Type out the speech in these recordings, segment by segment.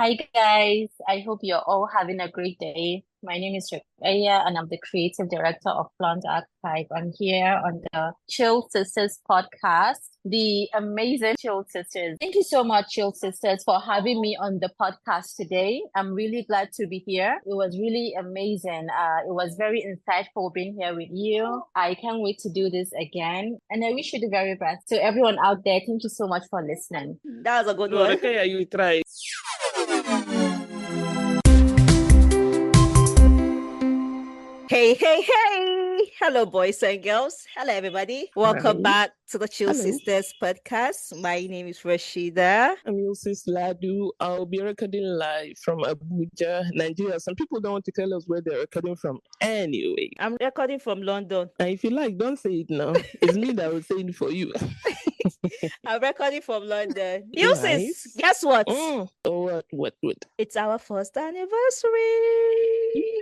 Hi guys, I hope you're all having a great day. My name is Rukaiya and I'm the creative director of Flaunt Archive. I'm here on the Chill Sisters podcast, the amazing Chill Sisters. Thank you so much, Chill Sisters, for having me on the podcast today. I'm really glad to be here. It was really amazing. It was very insightful being here with you. I can't wait to do this again. And I wish you the very best. To everyone out there, thank you so much for listening. That was a good No, one. Rukaiya, you try. Hey, hey, hey! Hello, boys and girls. Hello, everybody. Welcome Hi. back to the Chill Hello. Sisters podcast. My name is Rashida. I'm Yusuf Ladu. I'll be recording live from Abuja, Nigeria. Some people don't want to tell us where they're recording from anyway. I'm recording from London. And if you like, don't say it now. It's me that will say it for you. I'm recording from London. Yusuf, Nice. guess what? Oh, what? It's our first anniversary.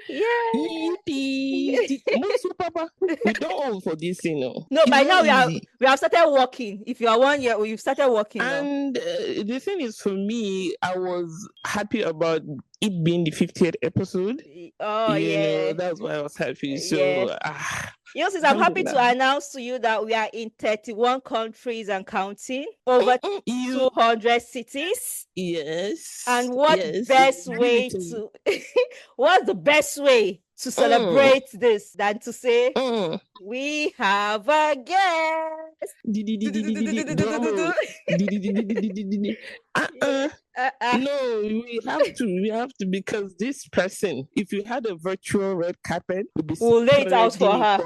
Yeah. Yippee. Musu, Papa. We don't all for this, you know. No, It's by now not easy. we have started working. If you are 1 year, you've started working now. And the thing is, for me, I was happy about it being the 50th episode. Oh, You yeah. know, that's why I was happy. So, Yeah. Yusuf, I'm happy to Alhamdulillah. announce to you that we are in 31 countries and counting, over You 200 cities. yes. And what yes. best Give way it to to what's the best way to celebrate this than to say me. we have a guest? Drum roll. No, we have to, because this person, if you had a virtual red carpet, would be We'll lay it out for her.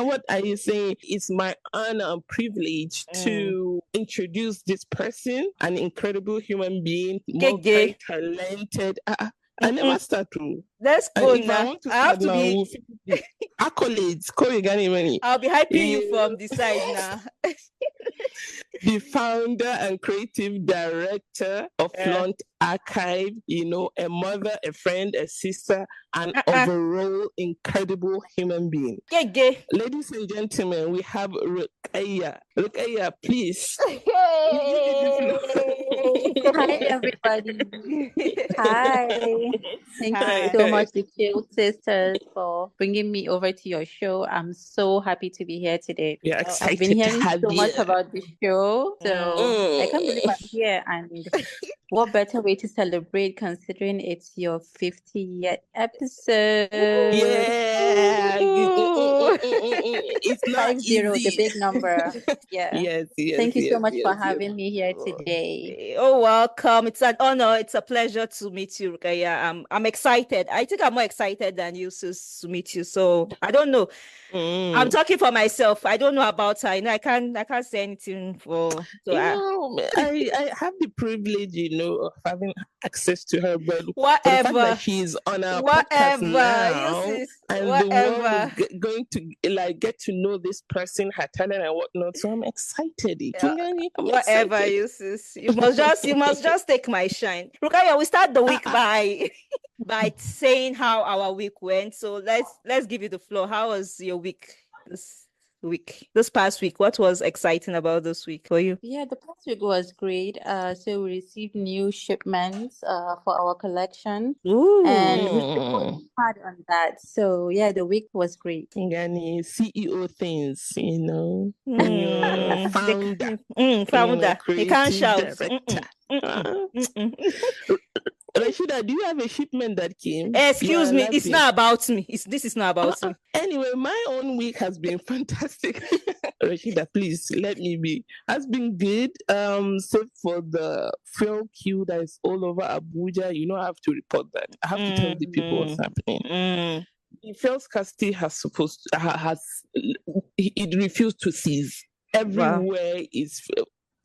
What are you saying? It's my honor and privilege to introduce this person, an incredible human being, multi-talented. I never start to. Let's go If I now. want to I have start to now, be we'll finish it. Accolades, Korigani Mani. I'll be hyping you from the side now. The founder and creative director of Flaunt Archive, you know, a mother, a friend, a sister, an overall incredible human being. Ladies and gentlemen, we have Rukaiya. Rukaiya, please. Hi, everybody. Hi. Thank you so much, the Chill Sisters, for bringing me over to your show. I'm so happy to be here today. We are excited I've been hearing to have so much you. about the show, so I can't believe I'm here. And what better way to celebrate considering it's your 50th episode? Yeah. It's not 50, easy. the big number. Yeah. Yes. Thank you so much for having me here today. Oh, welcome. It's an honor. It's a pleasure to meet you, Rukaiya. I'm excited. I think I'm more excited than you to meet you. So I don't know. I'm talking for myself. I don't know about her. You know, I can't say anything for. So I have the privilege, you know, of having access to her, but whatever. For the fact that she's on our podcast now, and the world is going to like get to know this person, her talent and whatnot. So I'm excited. Whatever, excited. You must just take my shine. Rukaiya, we start the week by saying how our week went. So let's give you the floor. How was your week this past week? What was exciting about this week for you? Yeah, the past week was great. So we received new shipments for our collection. Ooh. And we worked hard on that. So yeah, the week was great. Yani CEO things, you know. Founder. You can't shout. Rashida, do you have a shipment that came? Excuse me, it's not about me. This is not about me. Anyway, my own week has been fantastic. Rashida, please let me be. Has been good. Save for the fuel queue that is all over Abuja. You know, I have to report that. I have to tell the people what's happening. The fuel scarcity it refused to cease. Everywhere is.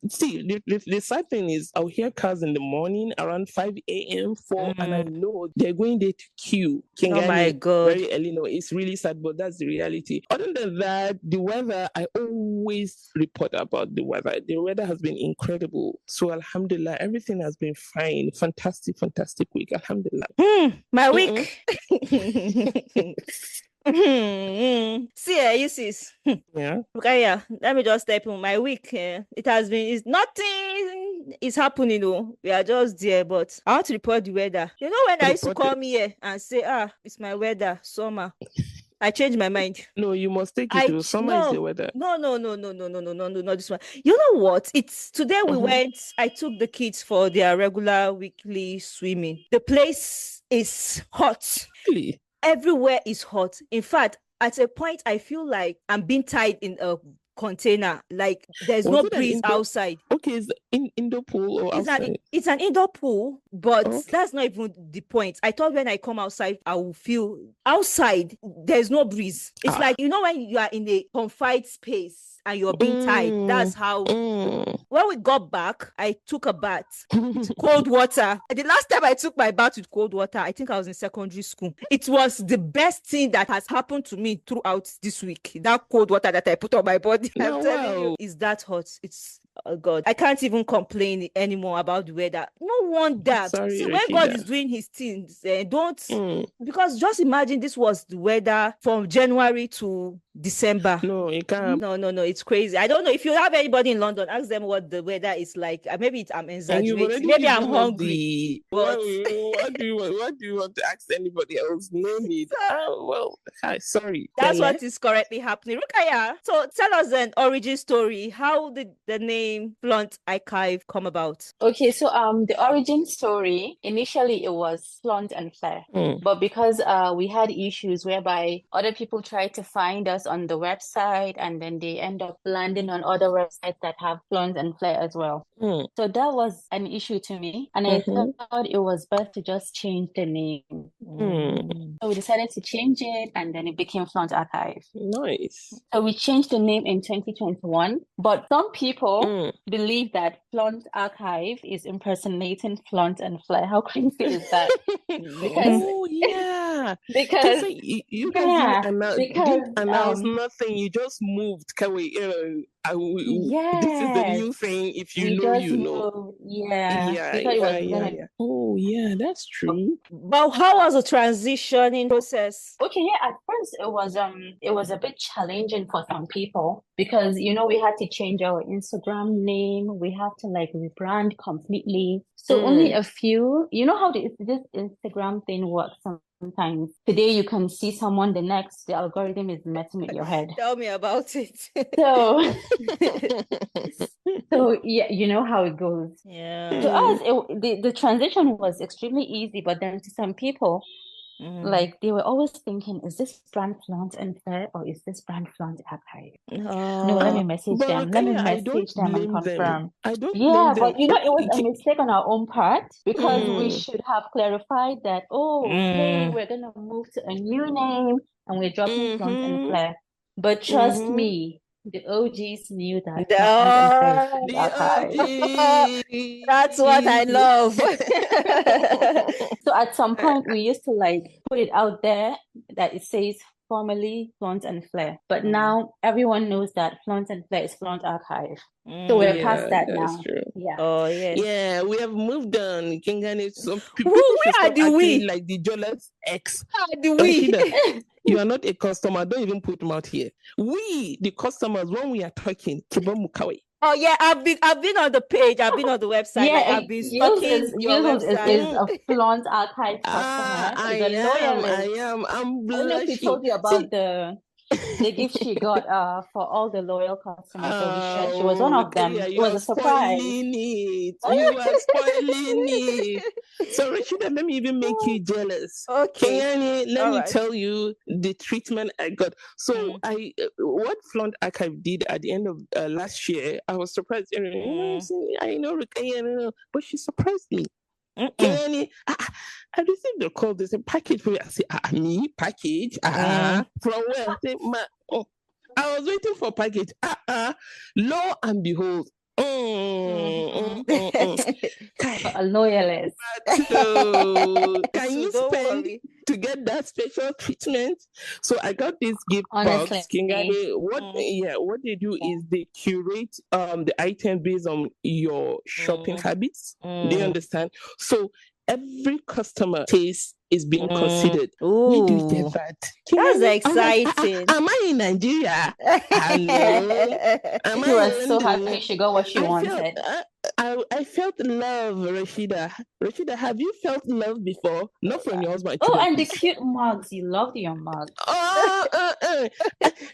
See, the sad thing is, I'll hear cars in the morning around 5 a.m., 4, and I know they're going there to queue. Oh my God. Very early. No, it's really sad, but that's the reality. Other than that, the weather, I always report about the weather. The weather has been incredible. So, alhamdulillah, everything has been fine. Fantastic week. Alhamdulillah. My week. See, you sis. Yeah. Rukaiya, let me just step in my week. It has been, it's nothing is happening. We are just there, but I want to report the weather. You know, when I used to Report it. come here and say, it's my weather, summer, I changed my mind. No, you must take it to summer is the weather. No, not this one. You know what? It's today we went, I took the kids for their regular weekly swimming. The place is hot. Really? Everywhere is hot. In fact, at a point, I feel like I'm being tied in a container. Like there's Was no it an breeze indoor- outside. Okay, is it indoor pool or outside? It's an indoor pool, but Okay. that's not even the point. I thought when I come outside, I will feel outside. There's no breeze. It's like, you know, when you are in a confined space and you're being tied. That's how. When we got back, I took a bath with cold water. The last time I took my bath with cold water, I think I was in secondary school. It was the best thing that has happened to me throughout this week. That cold water that I put on my body. I'm telling you, it's that hot. It's, oh God, I can't even complain anymore about the weather. No wonder. Sorry, See, when God Rashida. is doing his things, because just imagine this was the weather from January to December. No, you can't. No, it's crazy. I don't know if you have anybody in London, ask them what the weather is like. Maybe I'm And you've already exaggerating. Maybe I'm given us hungry. What But do you want to ask anybody else? No need. Hi, sorry. that's Tell what is currently happening. Rukaiya, so tell us an origin story. How did the name Flaunt Archive come about? Okay, so the origin story, initially it was Flaunt and Flare. But because we had issues whereby other people tried to find us on the website and then they end up landing on other websites that have Flaunt and Flare as well. So that was an issue to me. And I thought it was best to just change the name. So we decided to change it and then it became Flaunt Archive. Nice. So we changed the name in 2021, but some people believe that Flaunt Archive is impersonating Flaunt and Flare. How crazy is that? Because because you guys didn't announce because nothing. You just moved. Can we? yes, This is the new thing. If you we know, just you know. moved. Yeah, we thought it was gonna. Oh, yeah, that's true. But how was the transitioning process? Okay, yeah, at first it was a bit challenging for some people because you know we had to change our Instagram name, we have to like rebrand completely. So only a few, you know how this Instagram thing works sometimes. Today you can see someone, the next the algorithm is messing with your head. Tell me about it. So yeah, you know how it goes. Yeah. To us, the transition was extremely easy, but then to some people, like they were always thinking, is this brand Flaunt and Fair or is this brand Flaunt Archive? No, let me message them. Let me message them and confirm. I don't Yeah, blame them. but you know, it was a mistake on our own part because we should have clarified that, hey, we're gonna move to a new name and we're dropping Flaunt and Fair. But trust me, the OGs knew that. That's what I love. So at some point we used to like put it out there that it says formerly Flaunt and Flare, but now everyone knows that Flaunt and Flare is Flaunt Archive. So we're past that now. True. Yeah. Oh yes. Yeah, we have moved on. Some people Where are the we? like the jealous ex. The we. You are not a customer. Don't even put them out here. We, the customers, when we are talking, Kibamukawe. Oh yeah, I've been on the page. I've been on the website. Yeah, I've been stalking your website. Is a Flaunt Archive customer. I am. I'm blushing. I don't know if she told you about the gift she got for all the loyal customers that we shared. She was one of them. It was a surprise. You are spoiling it. So Rashida, let me even make you jealous. Okay. Let me tell you the treatment I got. So what Flaunt Archive did at the end of last year, I was surprised. I know Rukaiya, but she surprised me. I received a call. There's a package for you. I say, me package? From where? I say, I was waiting for package. Lo and behold. A loyalist. Can you spend to get that special treatment? So I got this gift box. Kingani, what they do is they curate the item based on your shopping habits. Do you understand? So every customer taste is being considered. Where do you get that? That's I'm like, exciting. am I in Nigeria? Hello? Am She I was in so London? happy she got what she I felt, wanted. I felt love, Rashida. Rashida, have you felt love before? Not from your husband, Oh, children, and the please. cute mugs. You loved your mugs.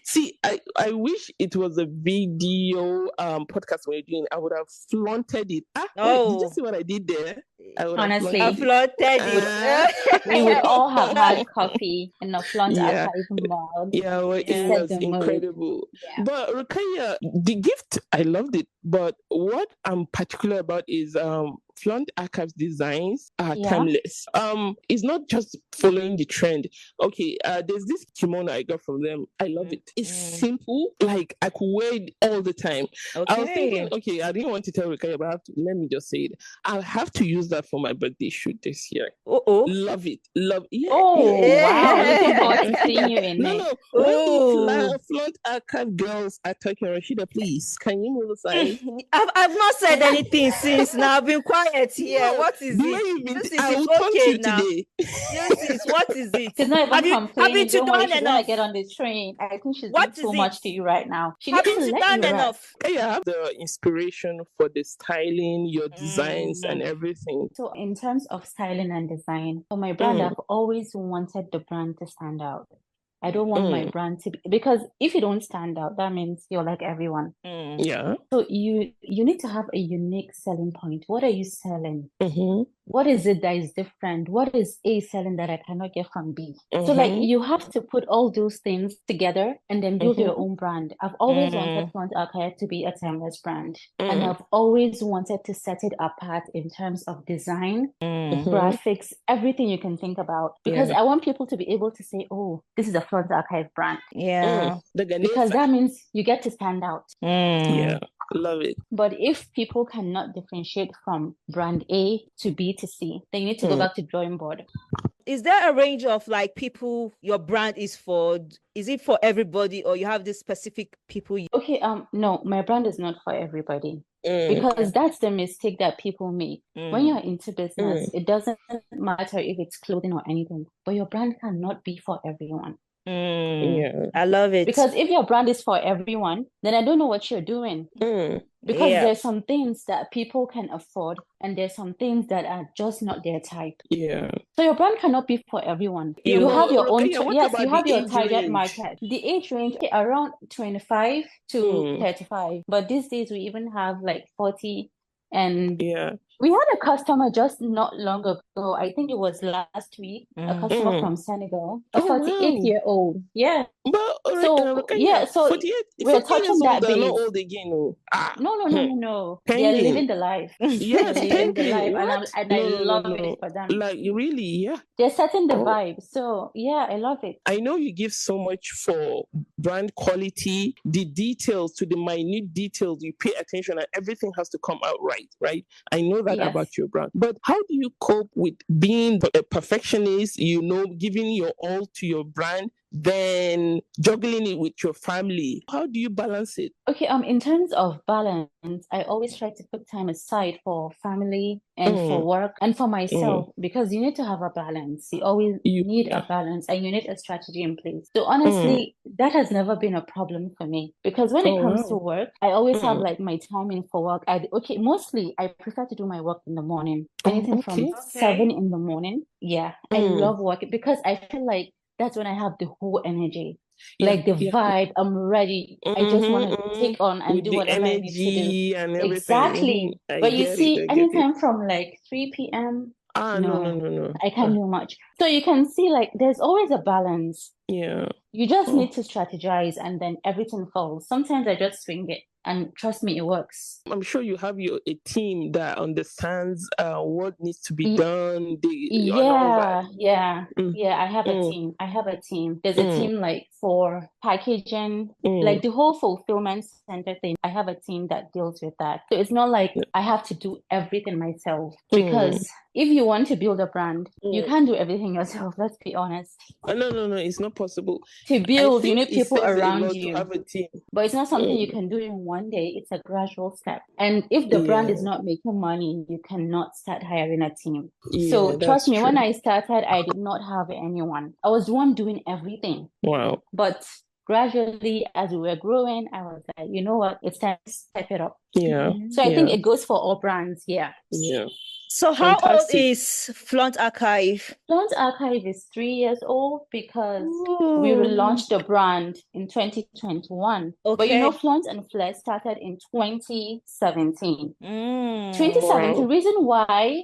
See, I wish it was a video podcast we're doing. I would have flaunted it. Wait, did you see what I did there? I would have Honestly, I flaunted flaunted we would it. all have had coffee in a Flaunt yeah. Archive mug Yeah, well, to it set was the mood. incredible. Yeah. But Rukaiya, the gift, I loved it. But what I'm particular about is Flaunt Archive's designs are Yeah. timeless. It's not just following the trend. Okay, there's this kimono I got from them. I love it. It's simple, like I could wear it all the time. I was thinking, okay, I didn't want to tell Rukaiya, but let me just say it. I'll have to use that for my birthday shoot this year. Love it. Yeah. Oh, wow. Looking forward to seeing you in it. No. When the Flaunt Archive girls are talking, Rashida, please, can you move aside? I've not said anything since now. I've been quiet here. No, What is the way it? you've been, This I is will talk to okay you now. today. What is it? She's not even Have you complaining. been to Don't worry, down she's gonna enough? get on the train. I think she's What doing is too much it? to you right now. She Have needs been to to let down you rest. enough? I have the inspiration for the styling, your designs, and everything. So in terms of styling and design, for my brand, I've always wanted the brand to stand out. I don't want my brand to be, because if you don't stand out, that means you're like everyone. Yeah. So you need to have a unique selling point. What are you selling? Mm-hmm. What is it that is different? What is A selling that I cannot get from B? So like you have to put all those things together and then build your own brand. I've always wanted Flaunt Archive to be a timeless brand. And I've always wanted to set it apart in terms of design, graphics, everything you can think about. Because I want people to be able to say, oh, this is a Flaunt Archive brand. Yeah. Because that means you get to stand out. Yeah. Love it. But if people cannot differentiate from brand A to B to C, then you need to go back to drawing board. Is there a range of like people your brand is for? Is it for everybody, or you have this specific people? Okay, no, my brand is not for everybody. Because that's the mistake that people make. When you're into business, it doesn't matter if it's clothing or anything, but your brand cannot be for everyone. Yeah. I love it. Because if your brand is for everyone, then I don't know what you're doing. Because there's some things that people can afford and there's some things that are just not their type. Yeah. So your brand cannot be for everyone. Yeah, You but have your own, Rukaiya, what yes, about you have the your age target range? market. The age range around 25 to 35. But these days we even have like 40 and we had a customer just not long ago. I think it was last week. A customer from Senegal, a 48-year-old. Yeah. But So Rukaiya, so 48 we're years touching old, that they're not base. old again. No. They're Pending. living the life. Yes, They're living the life, What? and I love it for them. Like really, yeah. They're setting the vibe. So yeah, I love it. I know you give so much for brand quality, the details to the minute details. You pay attention, and everything has to come out right? I know that about your brand. But how do you cope with being a perfectionist? Giving your all to your brand, then juggling it with your family. How do you balance it? Okay, in terms of balance, I always try to put time aside for family and for work and for myself because you need to have a balance. You always need a balance and you need a strategy in place. So honestly, that has never been a problem for me because when it comes to work, I always have like my timing for work. Mostly I prefer to do my work in the morning. Anything from 7 in the morning. Yeah, I love working because I feel like that's when I have the whole energy. Like the vibe, I'm ready. I just want to take on and with do the whatever I need to do. and everything. Exactly. But you see, anytime from like 3 p.m., no. I can't do much. So you can see like there's always a balance. Yeah. You just need to strategize and then everything falls. Sometimes I just swing it. And trust me, it works. I'm sure you have a team that understands what needs to be done. Yeah. I have a team. There's a team like for packaging, like the whole fulfillment center thing. I have a team that deals with that. So it's not like I have to do everything myself because if you want to build a brand, you Mm. can't do everything yourself. Let's be honest. No, it's not possible. To I build, you think need it people says a around lot to you. have a team. But it's not something you Mm. can do in one day. It's a gradual step. And if the brand Yeah, is not making money, you cannot start hiring a team. yeah, So that's trust me, when true. I started, I did not have anyone. I was the one doing everything. Wow. But gradually, as we were growing, I was like, you know what? It's time to step it up. Yeah, So I think yeah, it goes for all brands. Yeah. yeah. So how old Fantastic. is Flaunt Archive? Flaunt Archive is 3 years old because we Ooh, relaunched the brand in 2021. But you know, okay. Flaunt and Flair started in 2017. Mm. 2017, Wow. reason why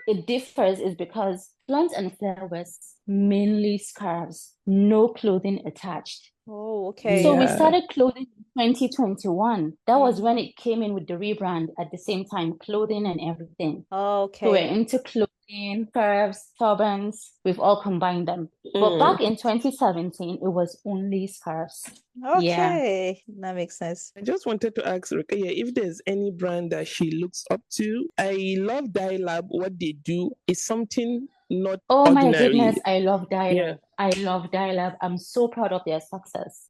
it differs is because Flaunt and Flair was mainly scarves, no clothing attached. Oh, okay. So we Yeah. started clothing in 2021. That was when Mhm. it came in with the rebrand at the same time, clothing and everything. So Okay. we're into clothing, scarves, turbans. We've all combined them. But back in 2017, it was only scarves. Yeah. Okay. That makes sense. I just wanted to ask Rukaiya if there's any brand that she looks up to. I love Dialab. What they do is something not Oh my ordinary. goodness, I love Dialab. Yeah. I love Dialab. I'm so proud of their success.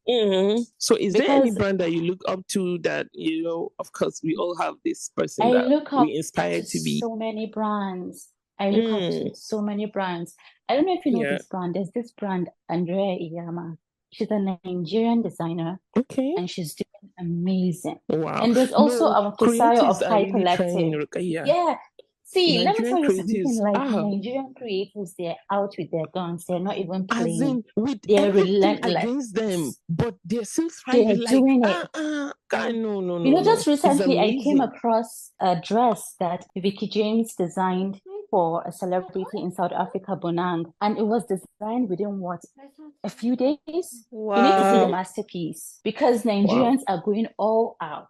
So is there any Because brand that you look up to that, you know, of course, we all have this person I that look up we inspire to to be. so many brands. I look up to so many brands. I don't know if you know Yeah. this brand. There's this brand, Andrea Iyama. She's a Nigerian designer Okay. and she's doing amazing. Wow. And there's also No, our Fisayo of creatives are High really trying, Collective. Rukaiya. Yeah. See, let me Nigerian tell you something. creatives. Like Nigerian creatives, they're out with their guns. They're not even As playing. in with They're everything relentless. against them, but they're still They're thriving. Like, doing it. God, no. You know, just It's recently I came amazing. across a dress that Vicky James designed for a celebrity in South Africa, Bonang, and it was designed within what, a few days? You need to see the Wow. masterpiece because Nigerians are going all out.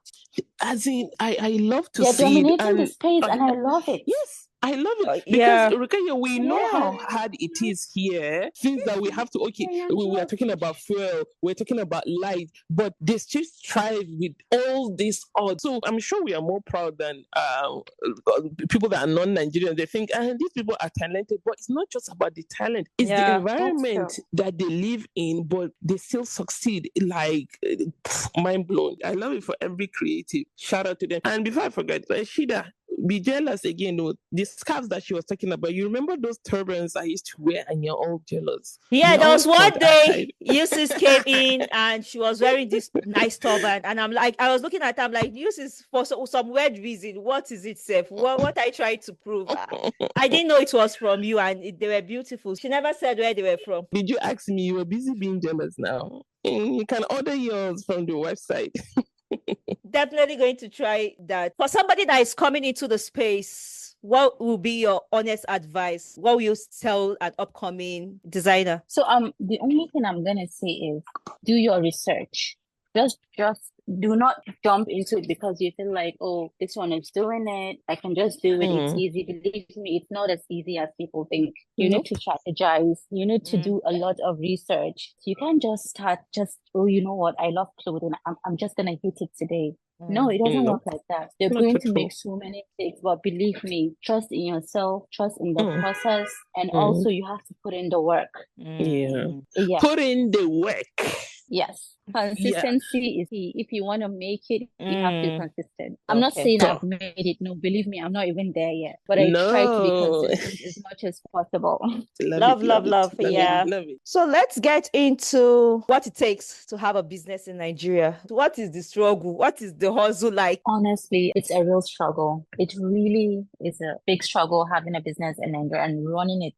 As in, I love to They're see it, dominating the and space, and I love it. yes, I love it Yeah. because Rukaiya, we know Yeah. how hard it is here. Things that we have to we are talking about fuel, we're talking about light, but they still strive with all this odds. So I'm sure we are more proud than people that are non-Nigerian. They think these people are talented, but it's not just about the talent; it's the Yeah. environment that they live in, but they still succeed. Like mind blown. I love it for every creative. Shout out to them. And before I forget, Shida, be jealous again. No, the scarves that she was talking about. You remember those turbans I used to wear, and you're all jealous. Yeah, You're there all was one Flaunt day Archive. Eustace came in and she was wearing this nice turban, and I'm like, I was looking at her, I'm like, Eustace, for some weird reason, what is it, Seth? What I tried to prove? I didn't know it was from you, and they were beautiful. She never said where they were from. Did you ask me? You were busy being jealous now. You can order yours from the website. Definitely going to try that. For somebody that is coming into the space, what will be your honest advice? What will you tell an upcoming designer? So the only thing I'm gonna say is do your research. Just do not jump into it because you feel like, oh, this one is doing it. I can just do it. It's easy. Believe me, it's not as easy as people think. You need to strategize. You need to do a lot of research. You can't just start oh, you know what? I love clothing. I'm just gonna hit it today. No, it doesn't work like that. They're Not going at to all. make so many mistakes, but believe me, trust in yourself, trust in the process, and Mm. also you have to put in the work. Yeah. Yeah. Put in the work. Yes. Consistency is key. If you want to make it, you have to be consistent. I'm not Okay. saying I've made it. No, believe me, I'm not even there yet. But I try to be No. consistent as much as possible. Love it. Yeah. Love it. So let's get into what it takes to have a business in Nigeria. What is the struggle? What is the hustle like? Honestly, it's a real struggle. It really is a big struggle having a business in Nigeria and running it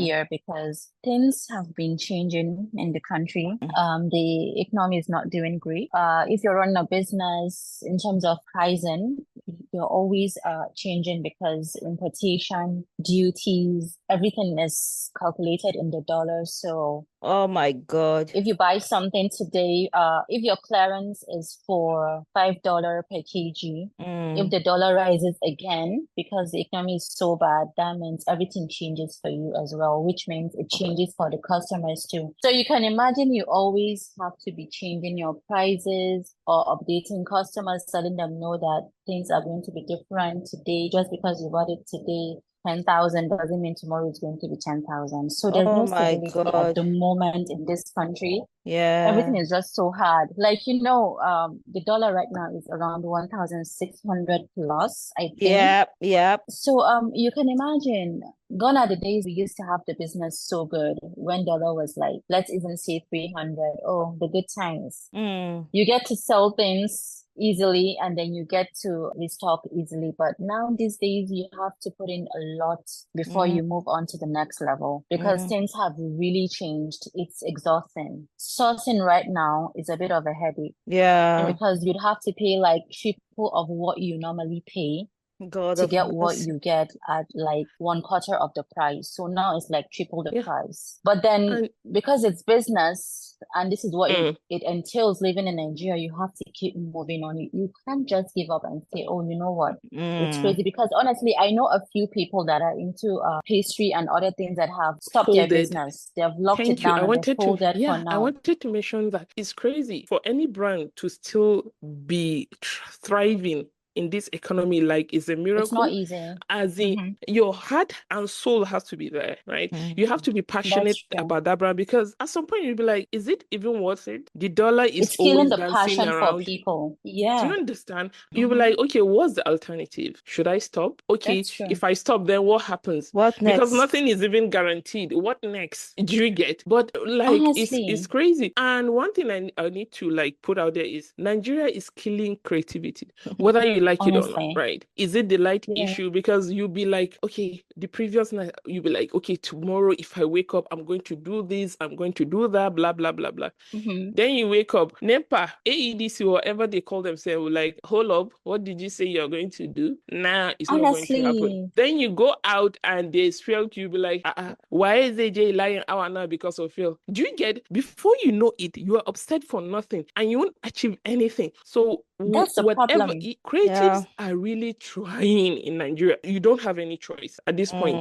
here because things have been changing in the country. The economy is not doing great. If you're running a business in terms of pricing, you're always changing because importation, duties, everything is calculated in the dollars. So Oh my God. if you buy something today, if your clearance is for $5 per kg, if the dollar rises again because the economy is so bad, that means everything changes for you as well, which means it changes for the customers too. So you can imagine you always have to be changing your prices or updating customers, letting them know that things are going to be different today just because you bought it today 10,000 doesn't mean tomorrow it's going to be 10,000. So there's Oh no my stability at God. the moment in this country. Yeah. Everything is just so hard. Like, the dollar right now is around 1,600 plus, I think. Yep. So you can imagine, gone are the days we used to have the business so good when dollar was like, let's even say 300. Oh, the good times. You get to sell things easily and then you get to restock easily. But now these days you have to put in a lot before you move on to the next level because things have really changed. It's exhausting. Sourcing right now is a bit of a headache. Yeah. And because you'd have to pay like triple of what you normally pay God to of get what mercy. you get at like 1/4 of the price. So now it's like triple the Yeah. price. But then And because it's business and this is what it entails living in Nigeria, you have to keep moving on. You can't just give up and say, oh, you know what? It's crazy. Because honestly, I know a few people that are into pastry and other things that have stopped their folded. business. They've locked it Thank you. down and they've folded for I now. wanted to mention that it's crazy for any brand to still be thriving in this economy. Like, it's a It's miracle. not easy. As in, your heart and soul has to be there, right? You have to be passionate That's true. about that brand because at some point you'll be like, is it even worth it? The dollar is It's killing always the dancing passion for around. people. Do Yeah, you understand? You'll be like, okay, what's the alternative? Should I stop? Okay, that's true. if I stop, then what happens? What Because next? nothing is even guaranteed. What next? Do you get? But like, it's Honestly, crazy. And one thing I need to like put out there is Nigeria is killing creativity, whether you like it or not, honestly. right? Is it the light Yeah. issue? Because you'll be like, okay, the previous night, you'll be like, okay, tomorrow if I wake up, I'm going to do this, I'm going to do that, blah, blah, blah, blah. Then you wake up, NEPA, AEDC, whatever they call themselves, like, hold up, what did you say you're going to do? Nah, it's not going to happen. Honestly, Then you go out and they spell you, be like, why is AJ lying hour now because of Phil? Do you get? Before you know it, you are upset for nothing and you won't achieve anything. So that's the whatever problem. creatives are really trying in Nigeria. You don't have any choice at this point.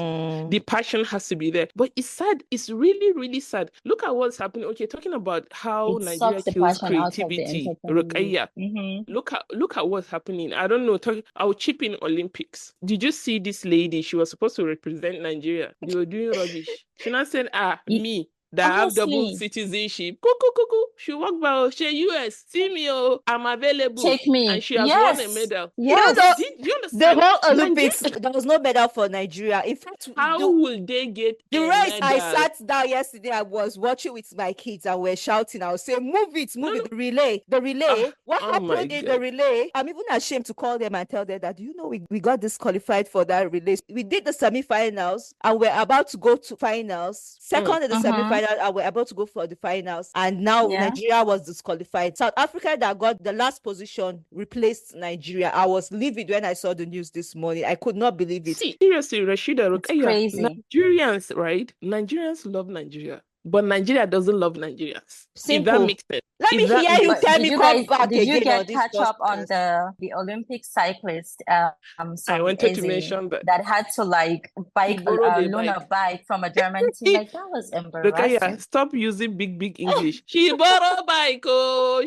The passion has to be there. But it's sad. It's really, really sad. Look at what's happening. Okay, talking about how It Nigeria sucks the kills passion out of the creativity. entertainment. Rukaiya. Look at what's happening. I don't know. I'll chip in Olympics. Did you see this lady? She was supposed to represent Nigeria. They were doing rubbish. She now said, me that have double Honestly, citizenship. Cuckoo. She walked by, she US. See me, oh, I'm available. take me. And she has won a Yes. medal. Yes. know, Do you the understand? whole Olympics, there was no medal for Nigeria. In fact, How will they get the a race, I medal? sat down yesterday. I was watching with my kids and we're shouting. I was saying, move it. The relay. What happened in the relay? I'm even ashamed to call them and tell them that, you know, we got disqualified for that relay. We did the semifinals and we're about to go to finals. Second in the semifinal, and we're about to go for the finals. And now Nigeria was disqualified. South Africa that got the last position replaced Nigeria. I was livid when I saw the news this morning. I could not believe it. See, seriously, Rashida, It's crazy. Nigerians, right? Nigerians love Nigeria, but Nigeria doesn't love Nigerians. Simple. If that makes sense. Let me hear you tell me come back did you again get on this catch up on podcast. the Olympic cyclist I some wanted to Eze mention that had to like loan a bike from a German team? Like that was Rukaiya, embarrassing. stop using big English. She borrow bike,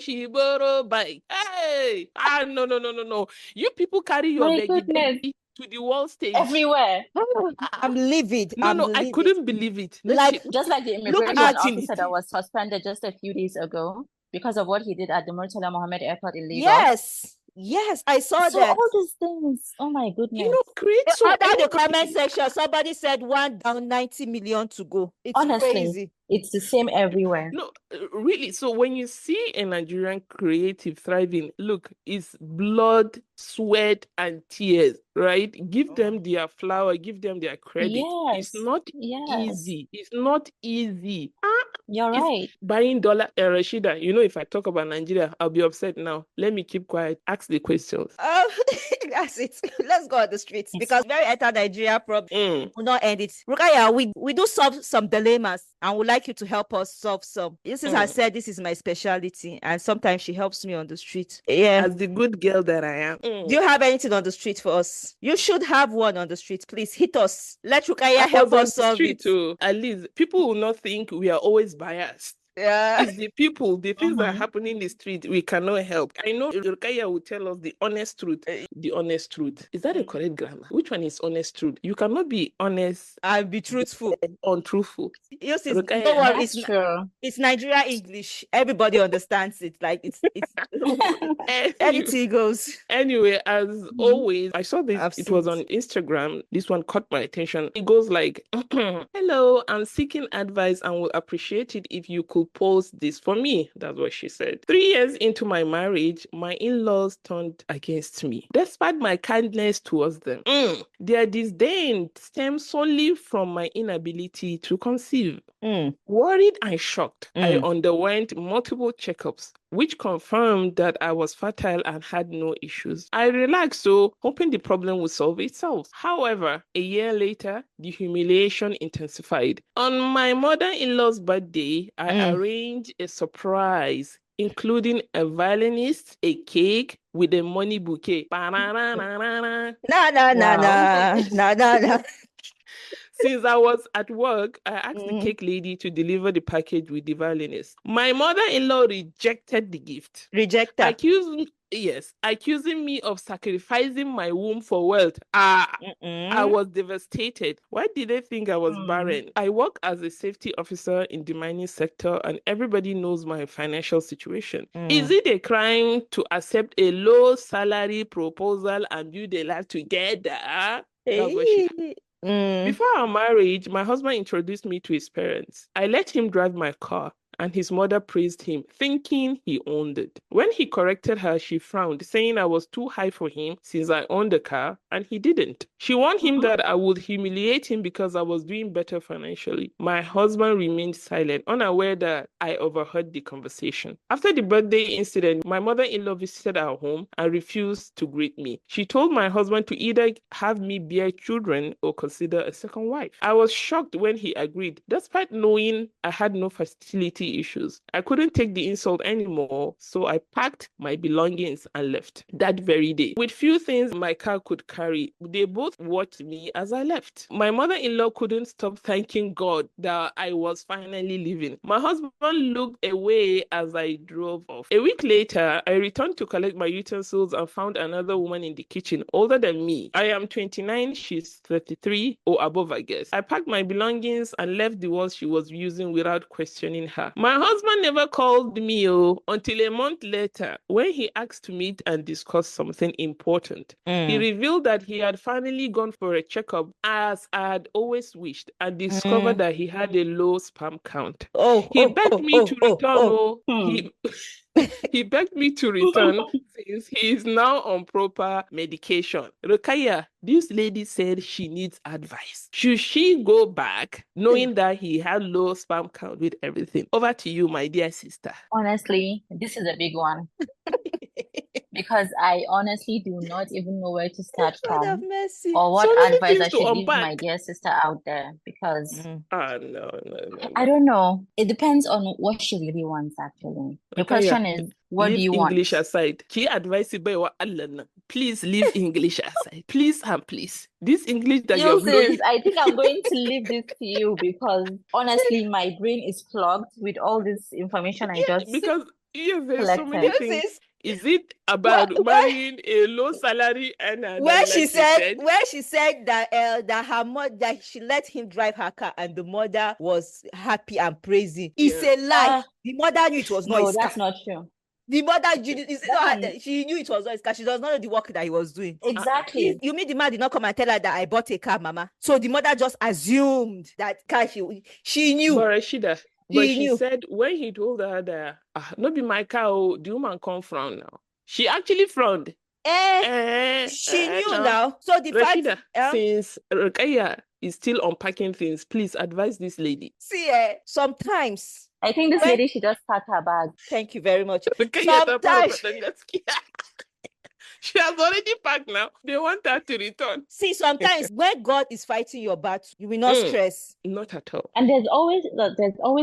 she borrow bike. Hey, no. You people carry your My beggy goodness. to the world stage. Everywhere. I'm livid. I couldn't believe it. Just like the immigration officer that was suspended just a few days ago because of what he did at the Murtala Mohammed Airport in Lagos. Yes, I saw that. So all these things, oh my goodness. You know, create Under the comment section, somebody said one down, 90 million to go. It's honestly crazy. It's the same everywhere. No, really. So when you see a Nigerian creative thriving, look, it's blood, sweat, and tears, right? Give them their flower, give them their credit. Yes. It's not easy. It's not easy. You're right. Buying dollar, Rashida, you know, if I talk about Nigeria, I'll be upset now. Let me keep quiet. Ask the questions. That's it. Let's go on the streets because very enter Nigeria problem will not end it. Rukaiya, we do solve some dilemmas and would like you to help us solve some. This is I said this is my specialty, and sometimes she helps me on the street. Yeah. As the good girl that I am. Do you have anything on the street for us? You should have one on the street. Please hit us. Let Rukaiya help us solve it. At least people will not think we are always biased. Yeah. It's the people, the things that are Mhm. happening in the street, we cannot help. I know Rukaiya will tell us the honest truth. The honest truth. Is that a correct grammar? Which one is honest truth? You cannot be honest And be truthful. and untruthful. Yes, don't Rukaiya. worry, That's true. it's Nigeria English. Everybody understands it. Like it's anything goes. Anyway, as always, I saw this. I've It seen was it. on Instagram. This one caught my attention. It goes like, "Hello, I'm seeking advice and would appreciate it if you could post this for me." That's what she said. 3 years into my marriage, my in-laws turned against me, despite my kindness towards them. Their disdain stems solely from my inability to conceive. Worried and shocked, I underwent multiple checkups, which confirmed that I was fertile and had no issues. I relaxed, so hoping the problem would solve itself. However, a year later, the humiliation intensified. On my mother-in-law's birthday, I arranged a surprise, including a violinist, a cake with a money bouquet. No. Since I was at work, I asked the cake lady to deliver the package with the violinist. My mother-in-law rejected the gift. Accusing me of sacrificing my womb for wealth. I was devastated. Why did they think I was barren? I work as a safety officer in the mining sector, and everybody knows my financial situation. Is it a crime to accept a low salary proposal and build a life together? That's what she said. Before our marriage, my husband introduced me to his parents. I let him drive my car, and his mother praised him, thinking he owned it. When he corrected her, she frowned, saying I was too high for him since I owned the car, and he didn't. She warned him that I would humiliate him because I was doing better financially. My husband remained silent, unaware that I overheard the conversation. After the birthday incident, my mother-in-law visited our home and refused to greet me. She told my husband to either have me bear children or consider a second wife. I was shocked when he agreed, despite knowing I had no fertility issues. I couldn't take the insult anymore, so I packed my belongings and left that very day. With few things my car could carry, they both watched me as I left. My mother-in-law couldn't stop thanking God that I was finally leaving. My husband looked away as I drove off. A week later, I returned to collect my utensils and found another woman in the kitchen, older than me. I am 29, she's 33 or above, I guess. I packed my belongings and left the ones she was using without questioning her. My husband never called me until a month later when he asked to meet and discuss something important. He revealed that he had finally gone for a checkup as I had always wished and discovered that he had a low sperm count. He begged me to return. He begged me to return since he is now on proper medication. Rukaiya, this lady said she needs advice. Should she go back knowing that he had low sperm count with everything? Over to you, my dear sister. Honestly, this is a big one because I honestly do not even know where to start God have from mercy. or what So many advice things I to should give my unpack. dear sister out there because No. I don't know. It depends on what she really wants, actually. The question Rukaiya, is, what do leave you want? English aside. Key advice by what Allah. Please leave English aside. Please and please. This English that you're You blowing. sis, I think I'm going to leave this to you because honestly, my brain is clogged with all this information I just Because there's so many collected. things. Is it about marrying a low salary earner? Where Like she you said that that her mother, that she let him drive her car and the mother was happy and praising. It's a lie. The mother knew it was not No, his that's car. not true. The mother, That she knew it was not his car. She does not know the work that he was doing. exactly. You mean the man did not come and tell her that I bought a car, mama? So the mother just assumed that car she knew. But Rashida, she said when he told her that not be my car, the woman come frown now. She actually frowned. She knew now. So the Rashida, fact, since Rukaiya is still unpacking things, please advise this lady. See, sometimes I think this lady should just pack her bag. Thank you very much. Sometimes she has already packed now. They want her to return. See, sometimes when God is fighting your battle, you will not stress. Not at all. And there's always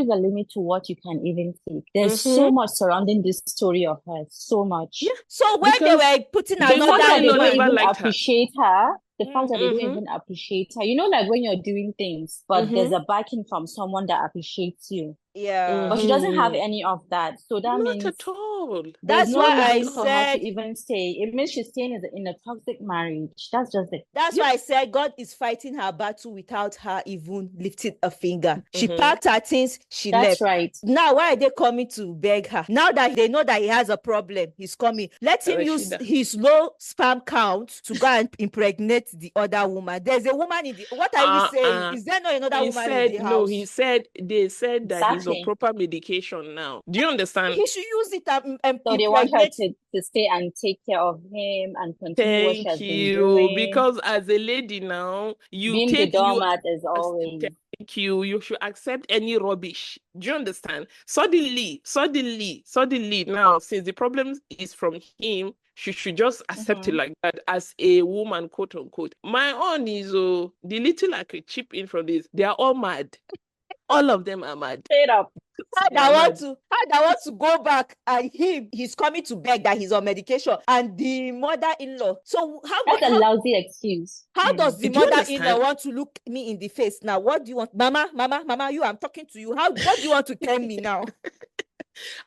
a limit to what you can even take. There's so much surrounding this story of her, so much. Yeah. So when they were putting The another fact that they don't never even liked her. appreciate her, The fact that they don't even appreciate her. You know, like when you're doing things, but there's a backing from someone that appreciates you. Yeah. But she doesn't have any of that. So that Not means at all. there's That's no why I reason for her to said even stay. It means she's staying in a toxic marriage. That's just it. that's why I said God is fighting her battle without her even lifting a finger. She packed her things, she That's left. right. Now, why are they coming to beg her? Now that they know that he has a problem, he's coming. Let him use Rashida. his low sperm count to go and impregnate the other woman. There's a woman in the. What are you saying? Is there not another He woman said, in the no, house? they said that he's on Exactly. proper medication now. Do you understand? He should use it and So they want her impregnate. to stay and take care of him and continue what she Thank has been you. doing. Because as a lady now, you Being the take you doormat as always. thank you. You should accept any rubbish. Do you understand? Suddenly, now, since the problem is from him, she should just accept it like that as a woman, quote unquote. My own is the little I could chip in from this. They are all mad. All of them are mad. Straight up. How I want to go back and he's coming to beg that he's on medication and the mother-in-law. So That's a lousy excuse. how does the Do you mother-in-law understand? want to look me in the face now? What do you want? Mama, you, I'm talking to you. What do you want to tell me now?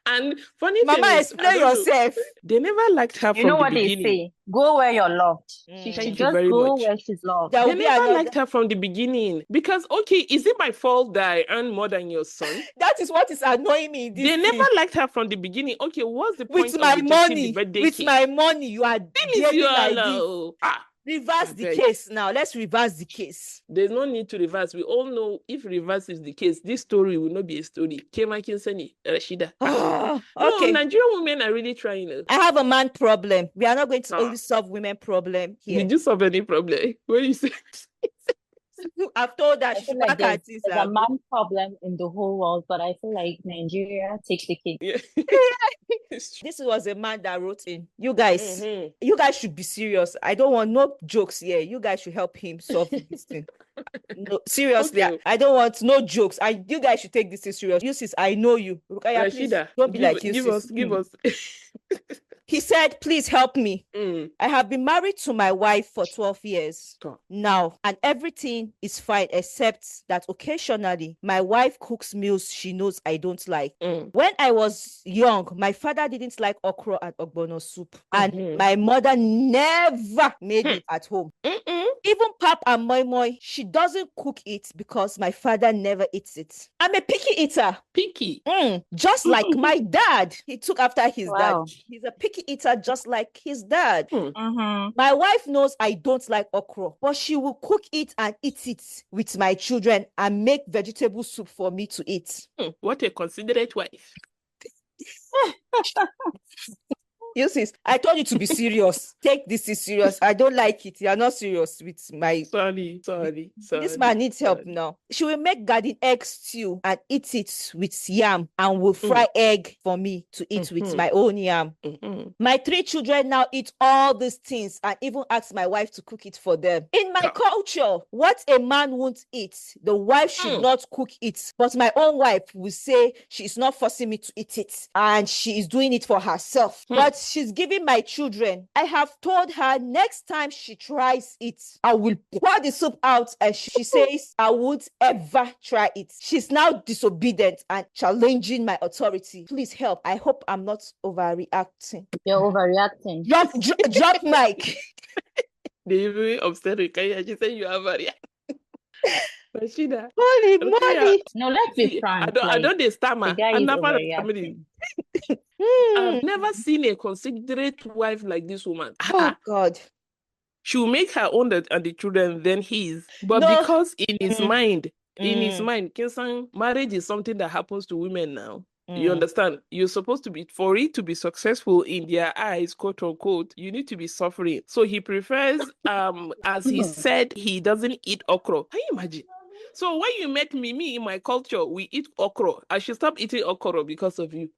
And funny Mama, thing is, explain yourself. they never liked her You from know the what they beginning. say? Go where you're loved. She Thank should you just very go much. where she's loved. There They will be never another. liked her from the beginning because, okay, is it my fault that I earn more than your son? That is what is annoying me in this They thing. never liked her from the beginning. Okay, what's the point With of my rejecting money, the birthday with cake? my money, you are Thing is, behaving you are like this. Reverse the beg. case now. Let's reverse the case. There's no need to reverse. We all know if reverse is the case, this story will not be a story. Kema Kinseni, Rashida. No, Okay. Nigerian women are really trying. I have a man problem. We are not going to only solve women problem here. Did you solve any problem? What you said? I've told her I she feel should like pack her there's things a and go. man problem in the whole world, but I feel like Nigeria takes the cake. Yeah. This was a man that wrote in. You guys should be serious. I don't want no jokes here. You guys should help him solve this thing. No, seriously, Okay. I don't want no jokes. You guys should take this thing serious. You sis, I know you. Rukaiya, please Rashida, don't be like you sis. give us. He said, please help me. I have been married to my wife for 12 years now, and everything is fine except that occasionally my wife cooks meals she knows I don't like. When I was young, my father didn't like okra and ogbono soup, and my mother never made it at home. Even pap and moi moi, she doesn't cook it because my father never eats it. I'm a picky eater. Picky. Just like my dad. He took after his dad. Wow. He's a picky eater just like his dad. Mm-hmm. My wife knows I don't like okra, but she will cook it and eat it with my children and make vegetable soup for me to eat. What a considerate wife. You sis, I told you to be serious. Take this is serious. I don't like it. You are not serious with my... Sorry. This man needs help now. She will make garden egg stew and eat it with yam and will fry egg for me to eat with my own yam. My 3 children now eat all these things and even ask my wife to cook it for them. In my culture, what a man won't eat, the wife should not cook it. But my own wife will say she's not forcing me to eat it and she is doing it for herself. But she's giving my children. I have told her next time she tries it, I will pour the soup out, and she says I won't ever try it. She's now disobedient and challenging my authority. Please help. I hope I'm not overreacting. You're overreacting. Drop mic. They even upset Rukaiya. She said you are very. Rashida. Holy moly. No, let's be frank. I don't stammer. The guy I'm is not part of overreacting. family. I've never seen a considerate wife like this woman. Oh God. She'll make her own and the children, then his. But No. because in his mind, Kinsan, marriage is something that happens to women now. You understand? You're supposed to be, for it to be successful in their eyes, quote unquote, you need to be suffering. So he prefers, as he said, he doesn't eat okra. Can you imagine? So when you met me in my culture, we eat okra. I should stop eating okra because of you.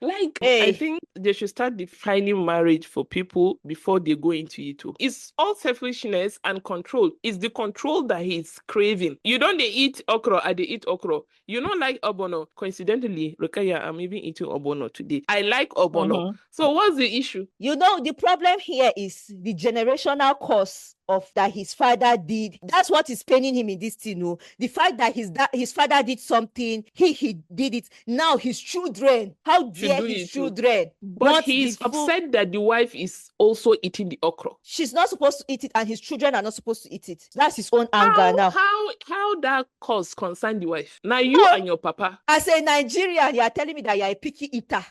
I think they should start defining marriage for people before they go into it too. It's all selfishness and control. It's the control that he's craving. You don't they eat okra, I they eat okra. You don't like obono. Coincidentally, Rukaiya, I'm even eating obono today. I like obono. So what's the issue? You know, the problem here is the generational cause of that his father did. That's what is paining him in this thing. No, the fact that his father did something, he did it. Now his children, how dare do his it too. children? But want he's the full- upset that the wife is also eating the okra. She's not supposed to eat it, and his children are not supposed to eat it. That's his own anger now. How that cause concern the wife? Now you No. and your papa. As a Nigerian, you are telling me that you are a picky eater.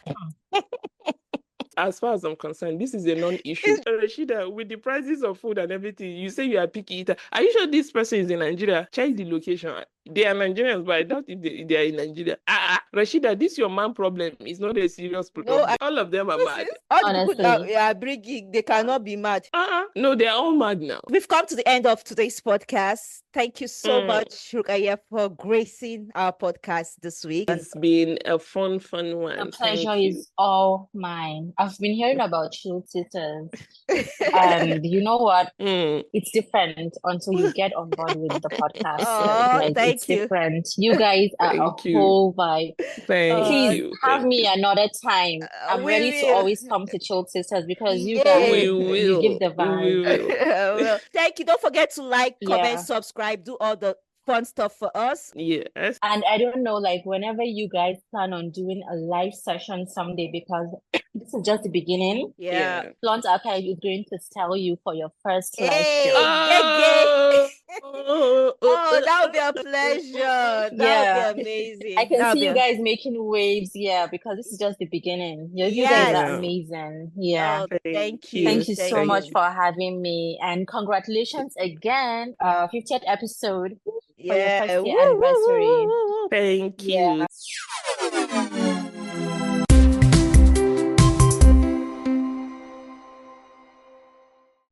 As far as I'm concerned, this is a non-issue. Rashida, with the prices of food and everything, you say you are a picky eater. Are you sure this person is in Nigeria? Check the location. They are Nigerians, but I doubt if they are in Nigeria. Rashida, this your man problem. It's not a serious problem. All of them are mad. All the people that Honestly. are bringing, they cannot be mad. No, they are all mad now. We've come to the end of today's podcast. Thank you so much, Rukaiya, for gracing our podcast this week. It's been a fun one. The pleasure is all mine. I've been hearing about Chilled Sisters, and you know what? It's different until you get on board with the podcast. Thank you. Different. You guys are whole vibe. Please have me another time. I'm ready to always come to Chilled Sisters because you guys, you give the vibe. Thank you. Don't forget to like, comment, subscribe, do all the fun stuff for us. Yes. And I don't know, like, whenever you guys plan on doing a live session someday, because this is just the beginning. Yeah. Flaunt Archive is going to tell you for your first live show. That would be a pleasure. That would be amazing. I can see you guys making waves, because this is just the beginning. You guys are amazing. Thank you. Thank you so much for having me. And congratulations again, 50th episode. For your first year anniversary. Thank you.